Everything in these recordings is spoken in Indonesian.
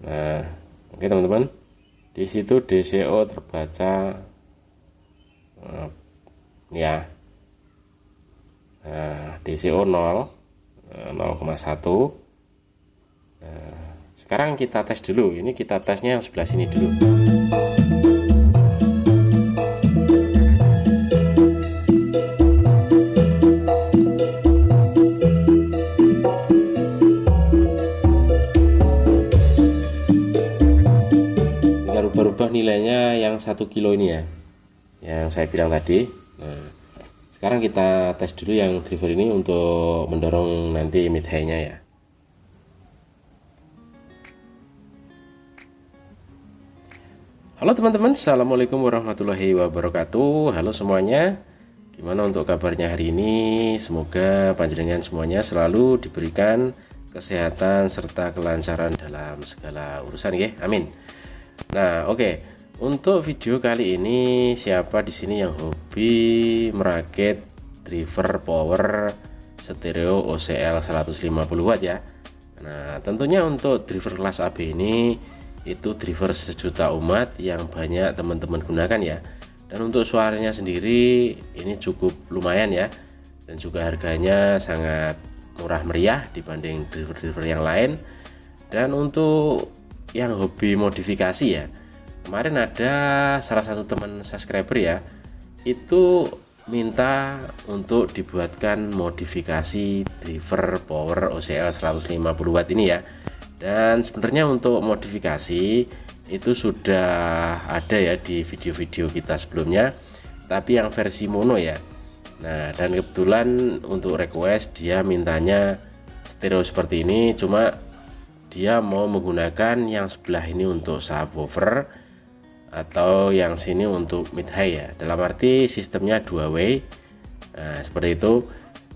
Nah, oke teman-teman, di situ DCO terbaca ya. Nah, DCO 0,1. Sekarang kita tes dulu. Ini kita tesnya yang sebelah sini dulu. Tinggal rubah-rubah nilainya yang 1 kilo ini ya, yang saya bilang tadi. Nah, sekarang kita tes dulu yang driver ini untuk mendorong nanti mid high nya ya. Halo teman-teman, assalamualaikum warahmatullahi wabarakatuh. Halo semuanya, gimana untuk kabarnya hari ini? Semoga panjenengan semuanya selalu diberikan kesehatan serta kelancaran dalam segala urusan ya, amin. Nah, oke. Untuk video kali ini, siapa di sini yang hobi merakit driver power stereo OCL 150 watt ya? Nah, tentunya untuk driver kelas AB ini itu driver sejuta umat yang banyak teman-teman gunakan ya. Dan untuk suaranya sendiri ini cukup lumayan ya, dan juga harganya sangat murah meriah dibanding driver-driver yang lain. Dan untuk yang hobi modifikasi ya, kemarin ada salah satu teman subscriber ya, itu minta untuk dibuatkan modifikasi driver power OCL 150 watt ini ya. Dan sebenarnya untuk modifikasi itu sudah ada ya di video-video kita sebelumnya, tapi yang versi mono ya. Nah, dan kebetulan untuk request dia mintanya stereo seperti ini, cuma dia mau menggunakan yang sebelah ini untuk subwoofer atau yang sini untuk mid high ya. Dalam arti sistemnya 2 way. Nah, seperti itu.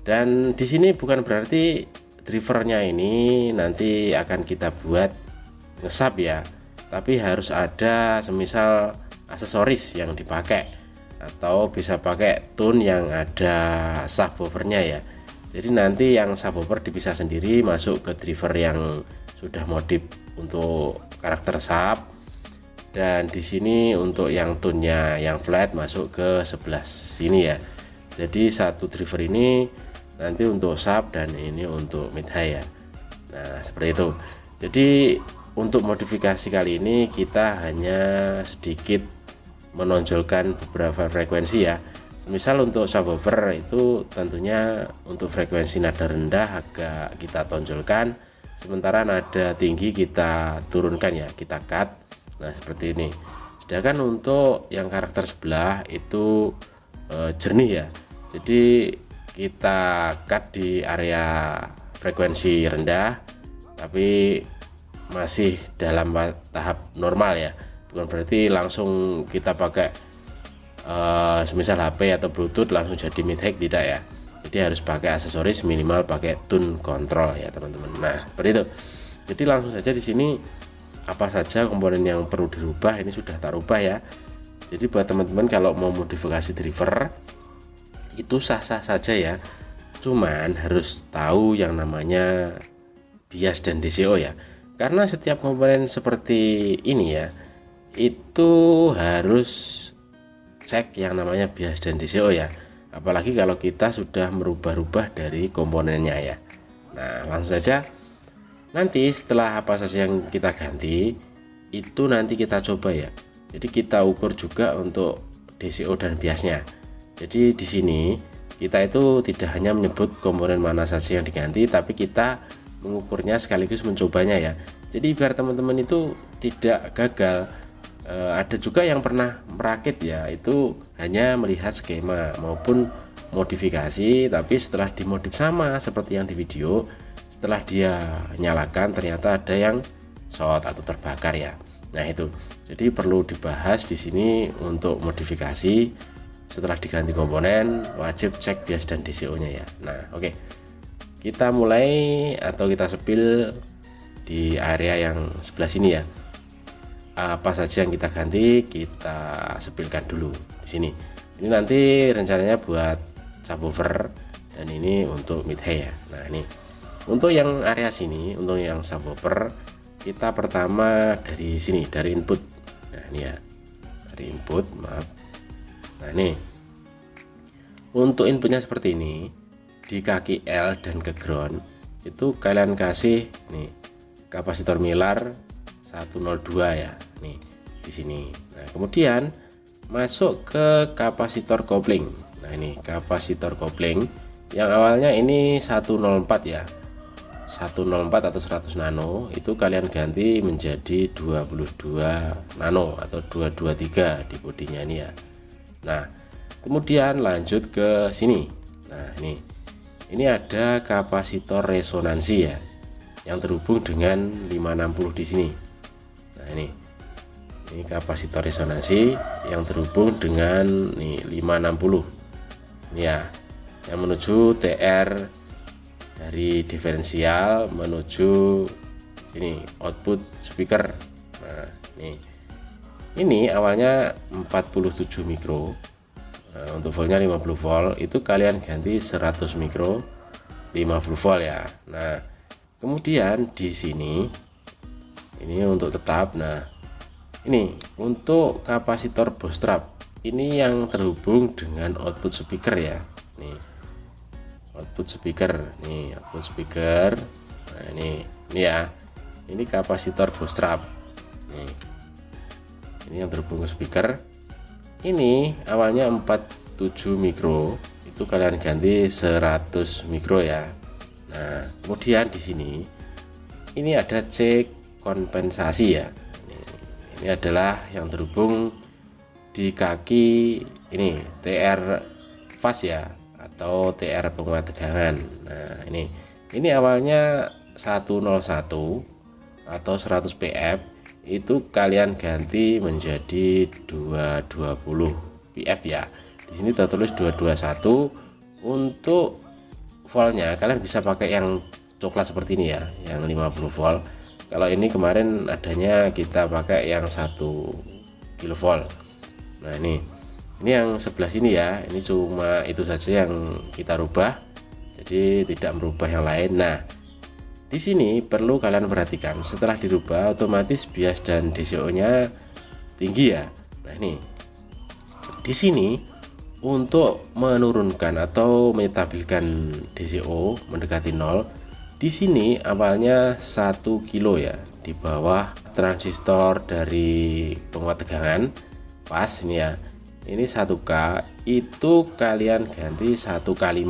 Dan di sini bukan berarti drivernya ini nanti akan kita buat ngesub ya, tapi harus ada semisal aksesoris yang dipakai, atau bisa pakai tune yang ada subwoofernya ya. Jadi nanti yang subwoofer dipisah sendiri, masuk ke driver yang sudah modif untuk karakter sub, dan di sini untuk yang tune-nya yang flat masuk ke sebelah sini ya. Jadi satu driver ini nanti untuk sub dan ini untuk mid high ya. Nah, seperti itu. Jadi untuk modifikasi kali ini kita hanya sedikit menonjolkan beberapa frekuensi ya. Misal untuk subwoofer itu tentunya untuk frekuensi nada rendah agak kita tonjolkan, sementara nada tinggi kita turunkan ya, kita cut. Nah, seperti ini. Sedangkan untuk yang karakter sebelah itu jernih ya. Jadi kita cut di area frekuensi rendah, tapi masih dalam tahap normal ya, bukan berarti langsung kita pakai semisal HP atau Bluetooth langsung jadi mid high, tidak ya. Jadi harus pakai aksesoris, minimal pakai tune control ya teman-teman. Nah, seperti itu. Jadi langsung saja di sini apa saja komponen yang perlu dirubah ini sudah tak rubah ya. Jadi buat teman-teman kalau mau modifikasi driver itu sah-sah saja ya, cuman harus tahu yang namanya bias dan DCO ya, karena setiap komponen seperti ini ya itu harus cek yang namanya bias dan DCO ya, apalagi kalau kita sudah merubah-rubah dari komponennya ya. Nah, langsung saja nanti setelah apa saja yang kita ganti itu nanti kita coba ya. Jadi kita ukur juga untuk DCO dan biasnya. Jadi di sini kita itu tidak hanya menyebut komponen mana saja yang diganti, tapi kita mengukurnya sekaligus mencobanya ya. Jadi biar teman-teman itu tidak gagal. Ada juga yang pernah merakit ya, itu hanya melihat skema maupun modifikasi, tapi setelah dimodif sama seperti yang di video, setelah dia nyalakan ternyata ada yang short atau terbakar ya. Nah, itu. Jadi perlu dibahas di sini untuk modifikasi. Setelah diganti komponen wajib cek bias dan DCO-nya ya. Nah, oke. Kita mulai atau kita sepil di area yang sebelah sini ya. Apa saja yang kita ganti kita sepilkan dulu di sini. Ini nanti rencananya buat subwoofer dan ini untuk mid high ya. Nah, ini untuk yang area sini, untuk yang subwoofer kita pertama dari sini, dari input. Nah ini ya, dari input, maaf. Nah ini untuk inputnya seperti ini, di kaki L dan ke ground itu kalian kasih nih kapasitor Mylar 102 ya, nih di sini. Nah kemudian masuk ke kapasitor kopling. Nah ini kapasitor kopling yang awalnya ini 104 ya, 104 atau 100 nano, itu kalian ganti menjadi 22 nano atau 223 di bodinya ini ya. Nah kemudian lanjut ke sini. Nah ini ada kapasitor resonansi ya, yang terhubung dengan 560 di sini. Nah ini kapasitor resonansi yang terhubung dengan nih 560 ini ya, yang menuju TR dari diferensial menuju ini output speaker. Nah ini awalnya 47 mikro. Nah, untuk voltnya 50 volt, itu kalian ganti 100 mikro 50 volt ya. Nah kemudian di sini ini untuk tetap. Nah ini untuk kapasitor bootstrap, ini yang terhubung dengan output speaker ya. Nih output speaker, nih output speaker. Nah ini ya, ini kapasitor bootstrap. Ini yang terhubung ke speaker. Ini awalnya 47 mikro, itu kalian ganti 100 mikro ya. Nah kemudian di sini ini ada C kompensasi ya. Ini adalah yang terhubung di kaki ini TR fast ya, atau TR penguat tegangan. Nah ini awalnya 101 atau 100 PF, itu kalian ganti menjadi 220 PF ya. Di sini tertulis 221. Untuk voltnya kalian bisa pakai yang coklat seperti ini ya, yang 50 volt. Kalau ini kemarin adanya kita pakai yang 1 kilovolt. Nah ini yang sebelah sini ya, ini cuma itu saja yang kita rubah, jadi tidak merubah yang lain. Nah di sini perlu kalian perhatikan, setelah dirubah otomatis bias dan DCO nya tinggi ya. Nah ini di sini untuk menurunkan atau menstabilkan DCO mendekati 0, di sini awalnya 1 kilo ya, di bawah transistor dari penguat tegangan pas ini ya. Ini 1K, itu kalian ganti 1K5.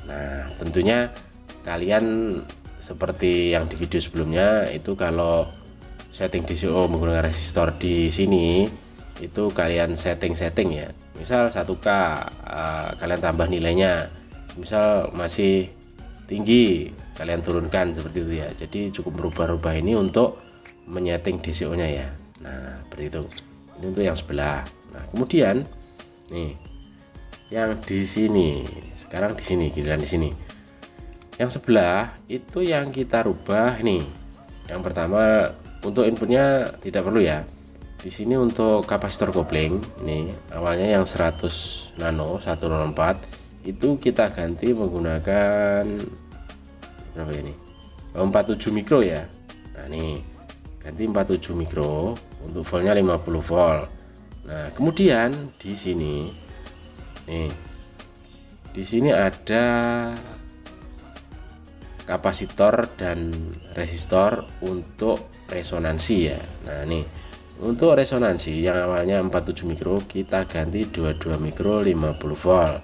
Nah tentunya kalian seperti yang di video sebelumnya, itu kalau setting DCO menggunakan resistor di sini, itu kalian setting ya. Misal 1K, kalian tambah nilainya. Misal masih tinggi, kalian turunkan seperti itu ya. Jadi cukup berubah-ubah ini untuk menyeting DCO nya ya. Nah seperti itu. Ini untuk yang sebelah. Nah kemudian nih yang di sini, sekarang di sini, giliran di sini. Yang sebelah itu yang kita rubah nih. Yang pertama untuk inputnya tidak perlu ya. Di sini untuk kapasitor kopling, nih awalnya yang 100 nano 104, itu kita ganti menggunakan berapa ini? 47 mikro ya. Nah nih ganti 47 mikro, untuk voltnya 50 volt. Nah kemudian di sini nih, di sini ada kapasitor dan resistor untuk resonansi ya. Nah nih untuk resonansi yang awalnya 47 mikro, kita ganti 22 mikro 50 volt.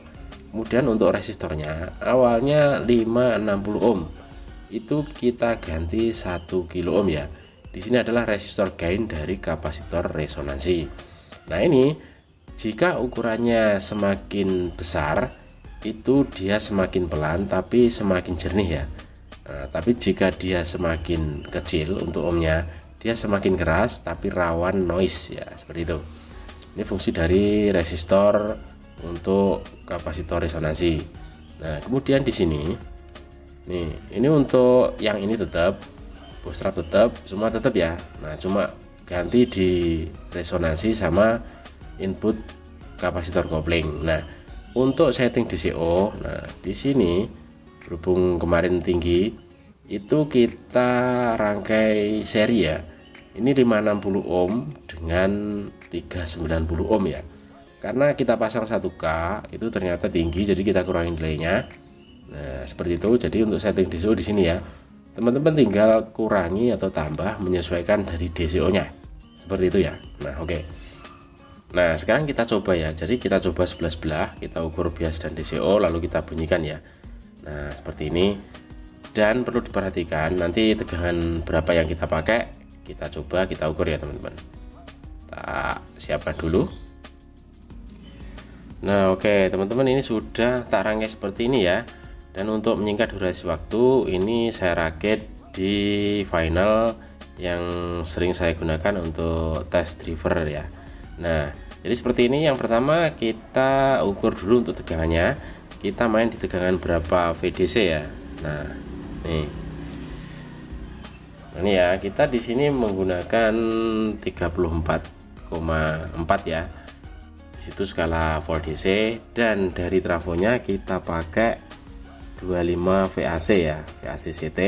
Kemudian untuk resistornya awalnya 560 ohm, itu kita ganti 1 kilo ohm ya. Di sini adalah resistor gain dari kapasitor resonansi. Nah ini jika ukurannya semakin besar, itu dia semakin pelan tapi semakin jernih ya. Nah, tapi jika dia semakin kecil untuk ohmnya, dia semakin keras tapi rawan noise ya, seperti itu. Ini fungsi dari resistor untuk kapasitor resonansi. Nah kemudian di sini nih, ini untuk yang ini tetap bootstrap, tetap semua tetap ya. Nah cuma ganti di resonansi sama input kapasitor kopling. Nah untuk setting DCO, nah di sini berhubung kemarin tinggi, itu kita rangkai seri ya. Ini 560 ohm dengan 390 ohm ya. Karena kita pasang 1K itu ternyata tinggi, jadi kita kurangin delaynya. Nah, seperti itu. Jadi untuk setting DCO di sini ya, teman-teman tinggal kurangi atau tambah menyesuaikan dari DCO-nya. Seperti itu ya. Nah, oke. Nah, sekarang kita coba ya. Jadi kita coba sebelah-sebelah, kita ukur bias dan DCO lalu kita bunyikan ya. Nah, seperti ini. Dan perlu diperhatikan nanti tegangan berapa yang kita pakai, kita coba kita ukur ya teman-teman. Kita siapkan dulu. Nah, oke teman-teman, ini sudah tak rangkai seperti ini ya. Dan untuk menyingkat durasi waktu, ini saya rakit di final yang sering saya gunakan untuk tes driver ya. Nah, jadi seperti ini. Yang pertama kita ukur dulu untuk tegangannya. Kita main di tegangan berapa VDC ya. Nah, nih. Nah, ini ya, kita di sini menggunakan 34,4 ya. Situ skala volt DC, dan dari trafonya kita pakai 25 VAC ya, VAC CT.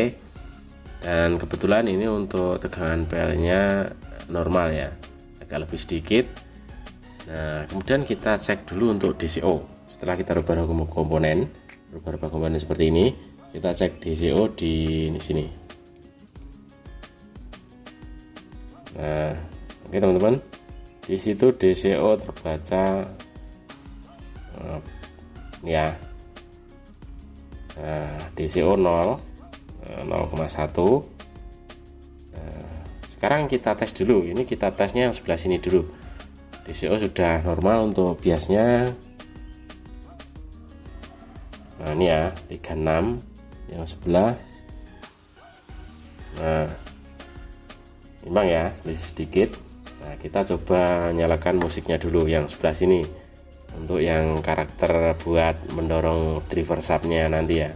Dan kebetulan ini untuk tegangan PL nya normal ya, agak lebih sedikit. Nah, kemudian kita cek dulu untuk DCO. Setelah kita rubah komponen seperti ini, kita cek DCO di sini. Nah, oke teman-teman, di situ DCO terbaca ya. Nah, DCO 0,1. Nah, sekarang kita tes dulu. Ini kita tesnya yang sebelah sini dulu. DCO sudah normal untuk biasnya. Nah, ini ya 36 yang sebelah. Nah, imbang ya, selisih sedikit. Nah, kita coba nyalakan musiknya dulu yang sebelah sini untuk yang karakter buat mendorong driver subnya nanti ya.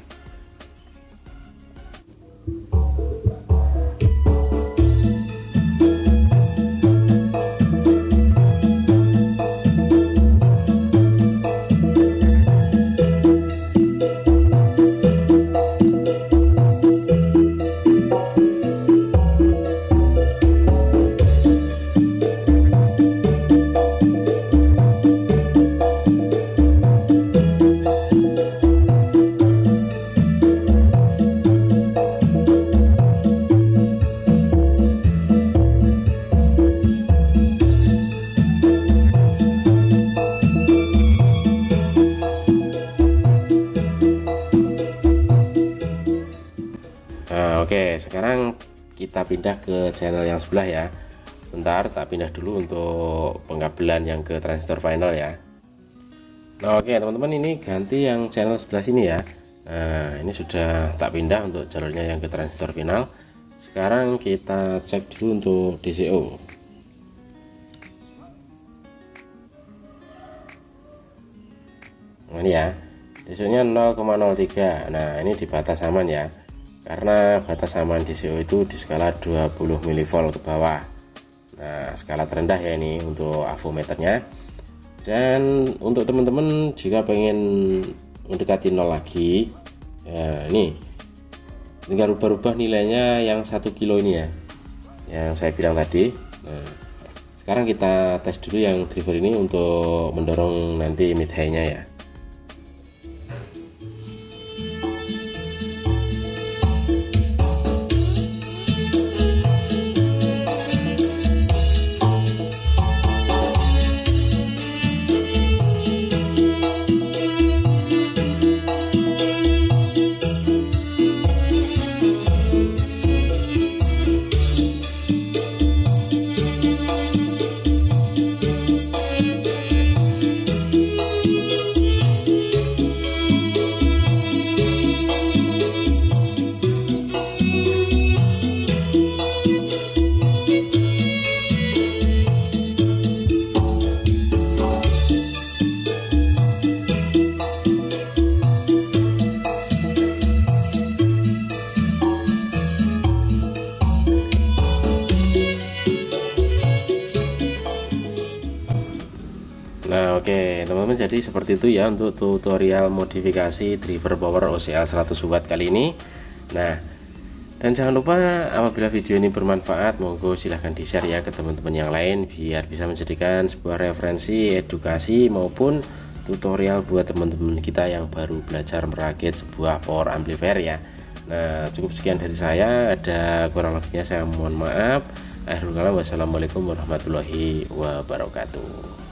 Nah, oke, sekarang kita pindah ke channel yang sebelah ya. Bentar, tak pindah dulu untuk pengkabelan yang ke transistor final ya. Nah, oke teman-teman, ini ganti yang channel sebelah sini ya. Nah, ini sudah tak pindah untuk jalurnya yang ke transistor final. Sekarang kita cek dulu untuk DCO. Nah, ini ya, DCO nya 0,03. Nah, ini di batas aman ya, karena batas aman DCO itu di skala 20 mV ke bawah. Nah, skala terendah ya ini untuk avometernya. Dan untuk teman-teman jika pengen mendekati 0 lagi ya, ini tinggal rubah-rubah nilainya yang 1 kilo ini ya, yang saya bilang tadi. Nah, sekarang kita tes dulu yang driver ini untuk mendorong nanti mid high nya ya. Nah, oke teman-teman, jadi seperti itu ya untuk tutorial modifikasi driver power OCL 100 watt kali ini. Nah, Dan jangan lupa apabila video ini bermanfaat, monggo silahkan di share ya ke teman-teman yang lain, biar bisa menjadikan sebuah referensi edukasi maupun tutorial buat teman-teman kita yang baru belajar merakit sebuah power amplifier ya. Nah, cukup sekian dari saya, ada kurang lebihnya saya mohon maaf. Akhirul kalam, wassalamualaikum warahmatullahi wabarakatuh.